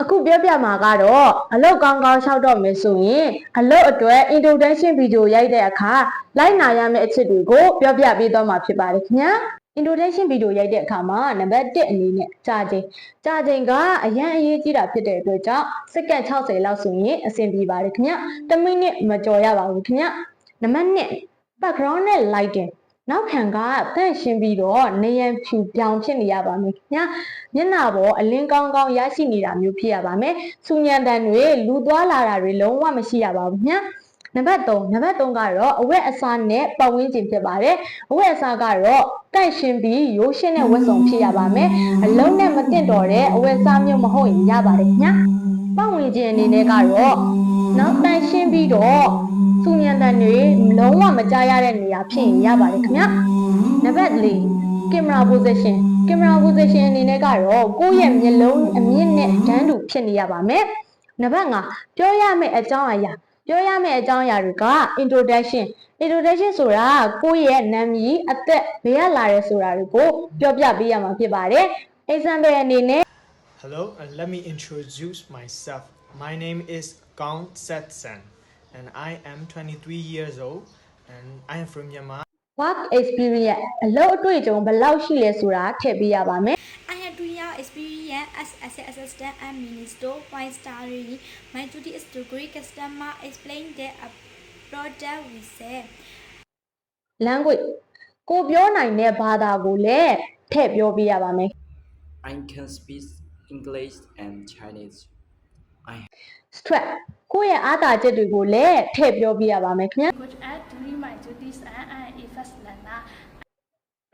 အခုပြောပြမှာကတော့အလုပ်ကောင်းကောင်းလျှောက်တော့မယ်ဆိုရင်အလုပ်အတွက် introduction video ရိုက်တဲ့အခါလိုက်နာရမယ့်အချက်တွေကိုပြောပြပေးသွားမှာဖြစ်ပါတယ်ခင်ဗျာ introduction video ရိုက်တဲ့အခါမှာနံပါတ်1အနေနဲ့ကြာချိန်ကအရန်အရေးကြီးတာဖြစ်တဲ့အတွက်ကြောင့်စက္ကန့်60လောက်ဆိုရင်အဆင်ပြေပါတယ်ခင်ဗျာ1မိနစ်မကျော်ရပါဘူးခင်ဗျာနံပါတ်2 background နဲ့ lightingနောက်ခံကတန့်ရှင်းပြီးတော့နေရန်ဖြူပြောင်ဖြစ်နေရပါမယ်ခင်ဗျာမျက်နှာပေါ်အလင်းကောင်းကောင်းရရှိနေတာမျိုးဖြစ်ရပါမယ်စူညံတန်တွေလူသွားလာတာတွေလုံးဝမရှိရပါဘူးခင်ဗျာနံပါတ်3ကတော့အဝတ်အစားနဲ့ပတ်ဝန်းကျင်ဖြစ်ပါတယ်အဝတ်အစားကတော့တန့်ရှင်းပြီးရိုးရှင်းတဲ့ဝတ်စုံဖြစ်ရပါမယ်အလုံးနဲ့မတင့်တော်တဲ့အဝတ်အစားမျိုးမဟုတ်ရင်ရပါတယ်ခင်ဗျာပတ်ဝန်းကျင်အနေနဲ့ကတော့နောက်တန့်ရှင်းပြီးတော့စူညံတန်တွေလုံးဝမကြားရတဲ့နေရာဖြစ်ရင်ရပါတယ်ခင်ဗျာနံပါတ်4 camera position အနေနဲ့ကတော့ကိုယ့်ရဲ့မျက်လုံးအမြင့်နဲ့တန်းတူဖြစ်နေရပါမယ်နံပါတ်5ပြောရမယ့်အကြောင်းအရာတွေက introduction ဆိုတာကိုယ့်ရဲ့နာမည်အသက်ဘယ်ရလာရဲဆိုတာတွေကိုပြောပြပေးရမှာဖြစ်ပါတယ် example အနေနဲ့ Hello, and let me introduce myself. My name is Gong Setsan, and I am 23 years old, and I am from Myanmar. work experience အလုပ်အတွေ့အကြုံဘယ်လောက်ရှိလဲဆိုတာထည့်ပေးရပါမယ် I have 2 years experience as assistant and minister while studying. My duty is to greet customer, explain their product we sell. language ကိုပြောနိုင်တဲ့ဘာသာကိုလည်းထည့်ပြောပေးရပါမယ် I can speak English and Chinese. stress ကိုယ့်ရဲ့အားသာချက်တွေကိုလည်းထည့်ပြောပေးရပါမယ်ခင်ဗျာ Good at doing my duties and I am a fast learner.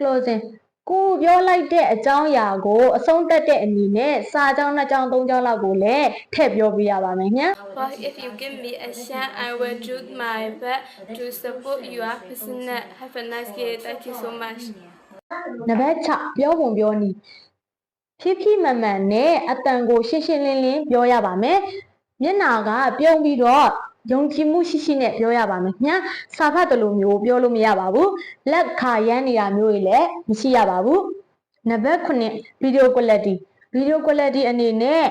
closing ကိုပြောလိုက်တဲ့အကြောင်းအရာကိုအဆုံးသတ်တဲ့အနေနဲ့စာကြောင်း2ကြောင်း3ကြောင်းလောက်ကိုလည်းထည့်ပြောပေးရပါမယ်ခင်ဗျာ But if you give me a chance, I will do my best to support your business. Have a nice day. Thank you so much. နံပါတ်6ပြောပုံပြောနည်းဖြည်းဖြည်းမှန်မှန်နဲ့အတန်ကိုရှင်းရှင်းလင်းလင်းပြောရပါမယ်မျက်နှာကပြုံးပြီးတော့ယုံကြည်မှုရှိနဲ့ပြောရပါမယ်ခင်ဗျာစာဖတ်တယ်လို့မျိုးပြောလို့မရပါဘူးလက်ခါရမ်းနေတာမျိုးတွေလည်းမရှိရပါဘူးနံပါတ်9 video quality အနေနဲ့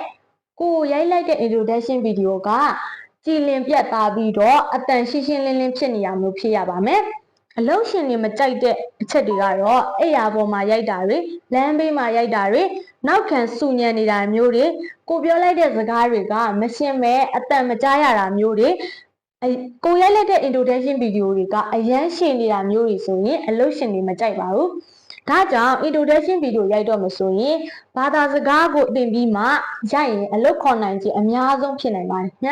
ကိုရိုက်လိုက်တဲ့ introduction video ကကြည်လင်ပြတ်သားပြီးတော့အတန်ရှင်းရှင်းလင်းလင်းဖြစ်နေရမျိုးဖြစ်ရပါမယ်အလုံးရှင်တွေမကြိုက်တဲ့အချက်တွေကတော့အိယာပေါ်မှာရိုက်တာတွေလမ်းဘေးမှာရိုက်တာတွေနောက်ခံစူညံနေတာမျိုးတွေကိုပြောလိုက်တဲ့စကားတွေကမရှင်းမဲ့အတန်မကြားရတာမျိုးတွေကိုရိုက်လိုက်တဲ့ introduction video တွေကအရန်ရှင်းနေတာမျိုးတွေဆိုရင်အလုံးရှင်တွေမကြိုက်ပါဘူးဒါကြောင့် introduction video ရိုက်တော့မယ်ဆိုရင်ဘာသာစကားကိုသင်ပြီးမှရိုက်ရင်အလုပ်ခေါ်နိုင်ခြင်းအများဆုံးဖြစ်နိုင်ပါတယ်ည